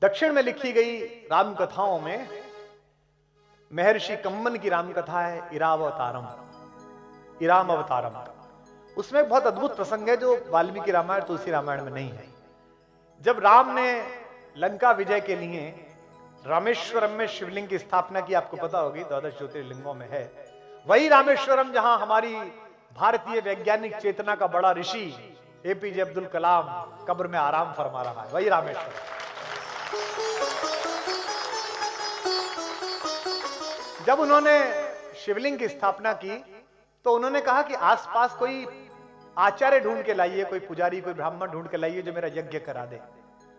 दक्षिण में लिखी गई राम कथाओं में महर्षि कम्मन की राम कथा है इरावतारम, इराम अवतारम। उसमें एक बहुत अद्भुत प्रसंग है जो वाल्मीकि रामायण तुलसी रामायण में नहीं है। जब राम ने लंका विजय के लिए रामेश्वरम में शिवलिंग की स्थापना की, आपको पता होगी 12 ज्योतिर्लिंगों में है, वही रामेश्वरम जहां हमारी भारतीय वैज्ञानिक चेतना का बड़ा ऋषि एपीजे अब्दुल कलाम कब्र में आराम फरमा रहा है, वही रामेश्वरम। जब उन्होंने शिवलिंग की स्थापना की तो उन्होंने कहा कि आसपास कोई आचार्य ढूंढ के लाइए, कोई पुजारी, कोई ब्राह्मण ढूंढ के लाइए जो मेरा यज्ञ करा दे।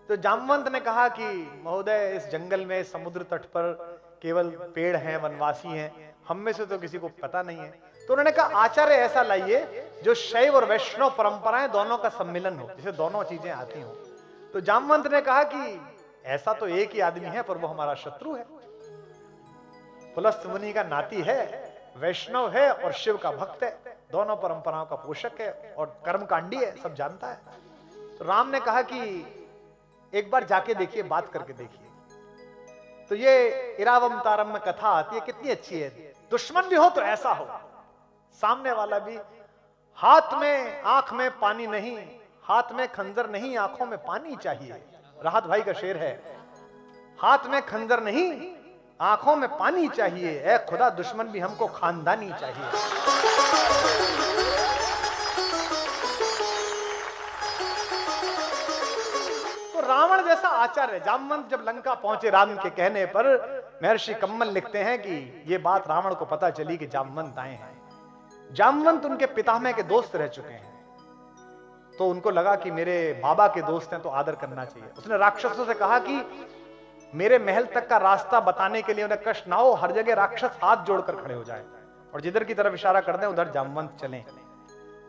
तो जामवंत ने कहा कि महोदय, इस जंगल में समुद्र तट पर केवल पेड़ हैं, वनवासी हैं, हम में से तो किसी को पता नहीं है। तो उन्होंने कहा आचार्य ऐसा लाइए जो शैव और वैष्णव परंपराएं दोनों का सम्मिलन हो, जिसे दोनों चीजें आती हो। तो जामवंत ने कहा कि ऐसा तो एक ही आदमी है पर वो हमारा शत्रु है, पुलस्त मुनि का नाती है, वैष्णव है और शिव का भक्त है, दोनों परंपराओं का पोषक है और कर्मकांडी है, सब जानता है। तो राम ने कहा कि एक बार जाके देखिए, बात करके देखिए। तो ये इरावतारम में कथा आती है, कितनी अच्छी है। दुश्मन भी हो तो ऐसा हो, सामने वाला भी हाथ में आंख में पानी नहीं, हाथ में खंजर नहीं, आंखों में पानी चाहिए। राहत भाई का शेर है, हाथ में खंजर नहीं आंखों में पानी चाहिए, ऐ खुदा दुश्मन भी हमको खानदानी चाहिए। तो रावण जैसा आचार्य जामवंत जब लंका पहुंचे राम के कहने पर, महर्षि कम्मल लिखते हैं कि यह बात रावण को पता चली कि जामवंत आए हैं। जामवंत उनके पितामह के दोस्त रह चुके हैं, तो उनको लगा कि मेरे बाबा के दोस्त हैं तो आदर करना चाहिए। उसने राक्षसों से कहा कि मेरे महल तक का रास्ता बताने के लिए उन्हें कष्ट ना हो, हर जगह राक्षस हाथ जोड़कर खड़े हो जाए और जिधर की तरफ इशारा कर दें उधर जामवंत चलें।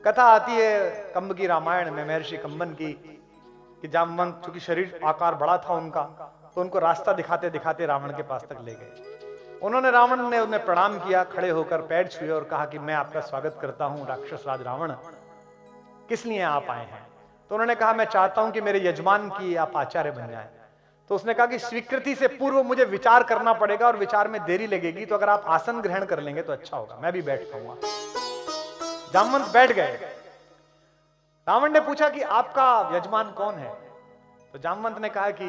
कथा आती है कंब की रामायण में महर्षि कम्बन की कि जामवंत चूंकि शरीर आकार बड़ा था उनका, तो उनको रास्ता दिखाते दिखाते रावण के पास तक ले गए। उन्होंने रावण ने उन्हें प्रणाम किया, खड़े होकर पैर छुए और कहा कि मैं आपका स्वागत करता हूं राक्षस राज रावण, किस लिए आप आए हैं? तो उन्होंने कहा मैं चाहता हूं कि मेरे यजमान की आप आचार्य बन जाएं। तो उसने कहा कि स्वीकृति से पूर्व मुझे विचार करना पड़ेगा और विचार में देरी लगेगी, तो अगर आप आसन ग्रहण कर लेंगे तो अच्छा होगा, मैं भी बैठ पाऊंगा। जामवंत बैठ गए। रावण ने पूछा कि आपका यजमान कौन है? तो जामवंत ने कहा कि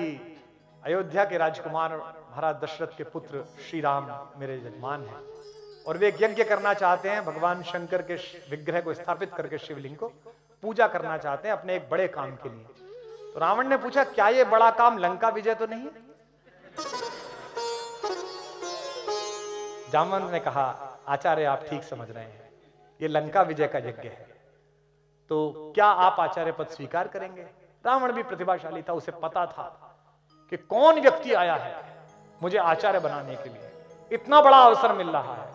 अयोध्या के राजकुमार महाराज दशरथ के पुत्र श्री राम मेरे यजमान हैं और वे एक यज्ञ करना चाहते हैं, भगवान शंकर के विग्रह को स्थापित करके शिवलिंग को पूजा करना चाहते हैं अपने एक बड़े काम के लिए। तो रावण ने पूछा क्या ये बड़ा काम लंका विजय तो नहीं है? जामवंत ने कहा आचार्य आप ठीक समझ रहे हैं, ये लंका विजय का यज्ञ है, तो क्या आप आचार्य पद स्वीकार करेंगे? रावण भी प्रतिभाशाली था, उसे पता था कि कौन व्यक्ति आया है मुझे आचार्य बनाने के लिए, इतना बड़ा अवसर मिल रहा है।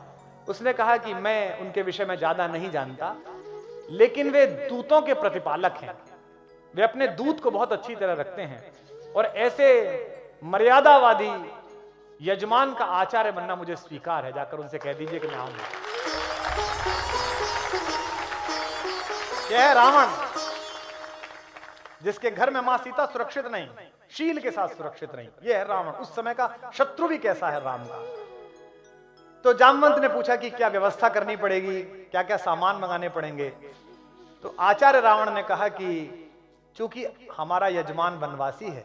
उसने कहा कि मैं उनके विषय में ज्यादा नहीं जानता, लेकिन वे दूतों के प्रतिपालक हैं, वे अपने दूत को बहुत अच्छी तरह रखते हैं और ऐसे मर्यादावादी यजमान का आचार्य बनना मुझे स्वीकार है, जाकर उनसे कह दीजिए कि मैं आऊंगा। यह है रावण जिसके घर में मां सीता सुरक्षित नहीं, शील के साथ सुरक्षित नहीं। यह है रावण, उस समय का शत्रु भी कैसा है राम का। तो जामवंत ने पूछा कि क्या व्यवस्था करनी पड़ेगी, क्या क्या सामान मंगाने पड़ेंगे? तो आचार्य रावण ने कहा कि चूंकि हमारा यजमान वनवासी है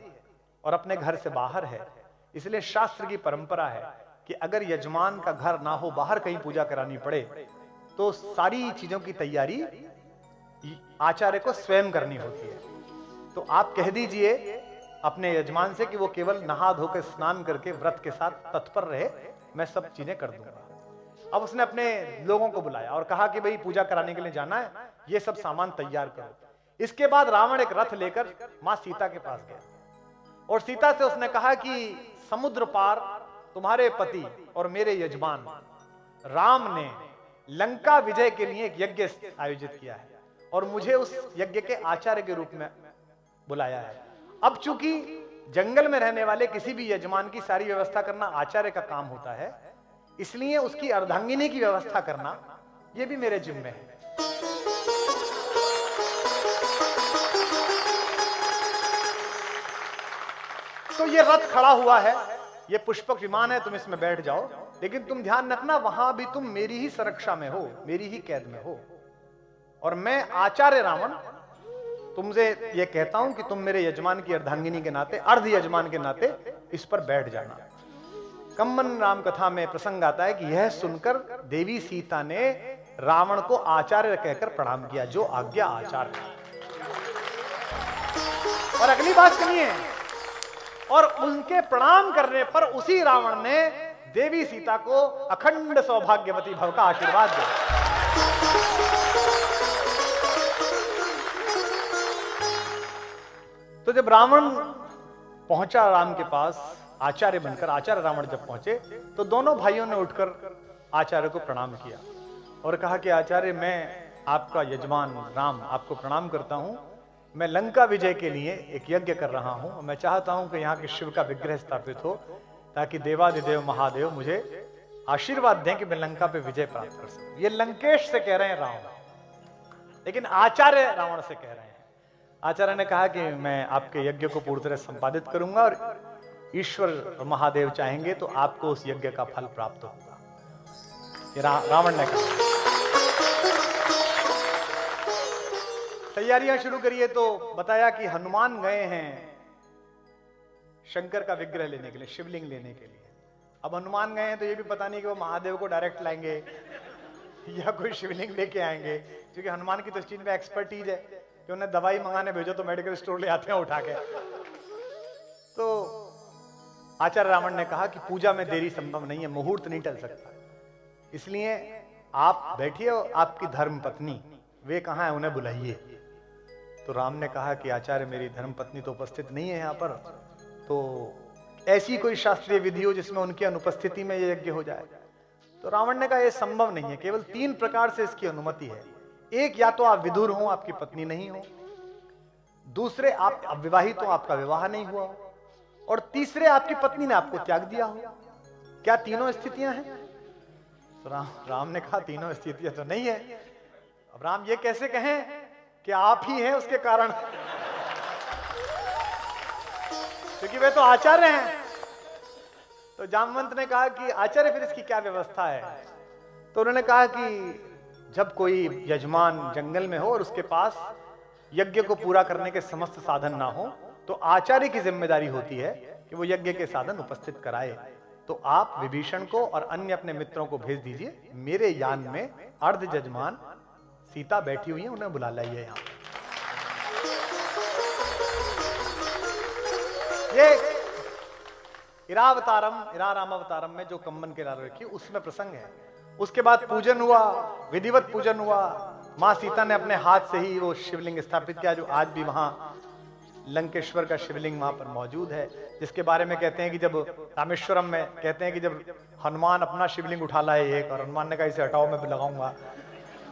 और अपने घर से बाहर है, इसलिए शास्त्र की परंपरा है कि अगर यजमान का घर ना हो, बाहर कहीं पूजा करानी पड़े, तो सारी चीजों की तैयारी आचार्य को स्वयं करनी होती है। तो आप कह दीजिए अपने यजमान से कि वो केवल नहा धोकर स्नान करके व्रत के साथ तत्पर रहे, मैं सब चीजें कर दूंगा। अब उसने अपने लोगों को बुलाया और कहा कि भाई पूजा कराने के लिए जाना है, ये सब सामान तैयार करो। इसके बाद रावण एक रथ लेकर मां सीता के पास गया और सीता से उसने कहा कि समुद्र पार तुम्हारे पति और मेरे यजमान राम ने लंका विजय के लिए एक यज्ञ आयोजित किया है और मुझे उस यज्ञ के आचार्य के रूप में बुलाया है। अब चूंकि जंगल में रहने वाले किसी भी यजमान की सारी व्यवस्था करना आचार्य का काम होता है, इसलिए उसकी अर्धांगिनी की व्यवस्था करना यह भी मेरे जिम्मे है। तो ये रथ खड़ा हुआ है, ये पुष्पक विमान है, तुम इसमें बैठ जाओ, लेकिन तुम ध्यान रखना वहां भी तुम मेरी ही सुरक्षा में हो, मेरी ही कैद में हो, और मैं आचार्य रावण तुमसे ये कहता हूं कि तुम मेरे यजमान की अर्धांगिनी के नाते, अर्ध यजमान के नाते इस पर बैठ जाना। कम्मन राम कथा में प्रसंग आता है कि यह सुनकर देवी सीता ने रावण को आचार्य कहकर प्रणाम किया, जो आज्ञा आचार्य। और अगली बात सुनिए, और उनके प्रणाम करने पर उसी रावण ने देवी सीता को अखंड सौभाग्यवती भव का आशीर्वाद दिया। तो जब रावण पहुंचा राम के पास आचार्य बनकर, आचार्य रावण जब पहुंचे तो दोनों भाइयों ने उठकर आचार्य को प्रणाम किया और कहा कि आचार्य, मैं आपका यजमान राम आपको प्रणाम करता हूं। मैं लंका विजय के लिए एक यज्ञ कर रहा हूं, मैं चाहता हूं कि यहाँ के शिव का विग्रह स्थापित हो ताकि देवादिदेव महादेव मुझे आशीर्वाद दें कि मैं लंका पे विजय प्राप्त कर सकूं। ये लंकेश से कह रहे हैं रावण, लेकिन आचार्य रावण से कह रहे हैं। आचार्य ने कहा कि मैं आपके यज्ञ को पूरी तरह संपादित करूंगा और ईश्वर और महादेव चाहेंगे तो आपको उस यज्ञ का फल प्राप्त होगा, ये रावण ने कहा। तैयारियां शुरू करिए तो बताया कि हनुमान गए हैं शंकर का विग्रह लेने के लिए, शिवलिंग लेने के लिए। अब हनुमान गए हैं तो ये भी पता नहीं कि वो महादेव को डायरेक्ट लाएंगे या कोई शिवलिंग लेके आएंगे, क्योंकि हनुमान की तो इस चीज में एक्सपर्टीज है कि उन्हें दवाई मंगाने भेजो तो मेडिकल स्टोर ले आते हैं उठा के। तो आचार्य रावण ने कहा कि पूजा में देरी संभव नहीं है, मुहूर्त नहीं टल सकता, इसलिए आप बैठिए और आपकी धर्म पत्नी वे कहाँ है, उन्हें बुलाइए। तो राम ने कहा कि आचार्य, मेरी धर्म पत्नी तो उपस्थित नहीं है यहाँ पर, तो ऐसी कोई शास्त्रीय विधि हो जिसमें उनकी अनुपस्थिति में यह यज्ञ हो जाए। तो रावण ने कहा यह संभव नहीं है, केवल 3 प्रकार से इसकी अनुमति है। एक, या तो आप विदुर हो, आपकी पत्नी नहीं हो, दूसरे आप अविवाहित हो, आपका विवाह नहीं हुआ हो, और तीसरे आपकी पत्नी ने आपको त्याग दिया हो। क्या तीनों स्थितियां हैं? तो राम ने कहा तीनों स्थितियां तो नहीं है। अब राम ये कैसे कहें कि आप ही हैं उसके कारण, क्योंकि वे तो आचार्य हैं। तो जामवंत ने कहा कि आचार्य फिर इसकी क्या व्यवस्था है? तो उन्होंने कहा कि जब कोई यजमान जंगल में हो और उसके पास यज्ञ को पूरा करने के समस्त साधन ना हो, तो आचार्य की जिम्मेदारी होती है कि वो यज्ञ के साधन उपस्थित कराए। तो आप विभीषण को और अन्य अपने मित्रों को भेज दीजिए, मेरे यान में अर्ध यजमान सीता बैठी हुई है, उन्हें बुला लाइए यहां। ये इरारामावतारम में जो कम्मन के लाल रखी उसमें प्रसंग है। उसके बाद पूजन हुआ, विधिवत पूजन हुआ। मां सीता ने अपने हाथ से ही वो शिवलिंग स्थापित किया, जो आज भी वहां लंकेश्वर का शिवलिंग वहां पर मौजूद है, जिसके बारे में कहते हैं कि जब रामेश्वरम में कहते हैं कि जब हनुमान अपना शिवलिंग उठा लाए एक, और हनुमान ने कहा इसे हटाओ मैं लगाऊंगा,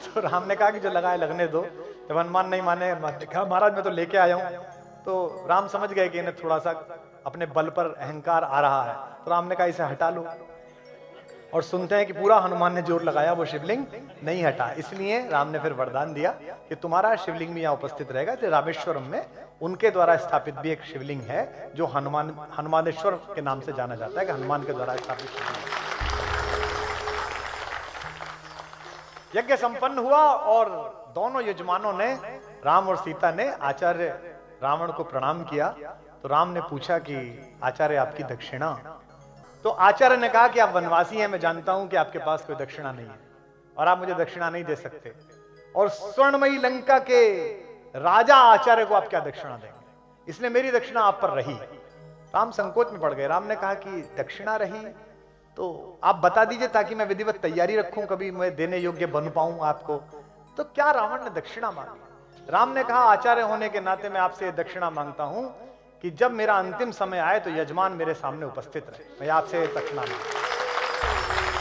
तो राम ने कहा कि जो लगाए लगने दो। जब हनुमान नहीं माने, कहा महाराज मैं तो लेके आया हूं, तो राम समझ गए कि इन्हें थोड़ा सा अपने बल पर अहंकार आ रहा है, तो राम ने कहा इसे हटा लो। और सुनते हैं कि पूरा हनुमान ने जोर लगाया, वो शिवलिंग नहीं हटा। इसलिए राम ने फिर वरदान दिया कि तुम्हारा शिवलिंग भी यहाँ उपस्थित रहेगा। तो रामेश्वरम में उनके द्वारा स्थापित भी एक शिवलिंग है जो हनुमानेश्वर के नाम से जाना जाता है, कि हनुमान के द्वारा स्थापित शिवलिंग। यज्ञ संपन्न हुआ और दोनों यजमानों ने, राम और सीता ने आचार्य रावण को प्रणाम किया। तो राम ने पूछा कि आचार्य आपकी दक्षिणा? तो आचार्य ने कहा कि आप वनवासी हैं, मैं जानता हूं कि आपके पास कोई दक्षिणा नहीं है और आप मुझे दक्षिणा नहीं दे सकते, और स्वर्णमयी लंका के राजा आचार्य को आप क्या दक्षिणा देंगे, इसलिए मेरी दक्षिणा आप पर रही। राम संकोच में पड़ गए। राम ने कहा कि दक्षिणा रही तो आप बता दीजिए ताकि मैं विधिवत तैयारी रखूं, कभी मैं देने योग्य बन पाऊं आपको। तो क्या रावण ने दक्षिणा मांगी? राम ने कहा आचार्य होने के नाते मैं आपसे दक्षिणा मांगता हूं कि जब मेरा अंतिम समय आए तो यजमान मेरे सामने उपस्थित रहे, मैं आपसे दक्षिणा मांगता हूं।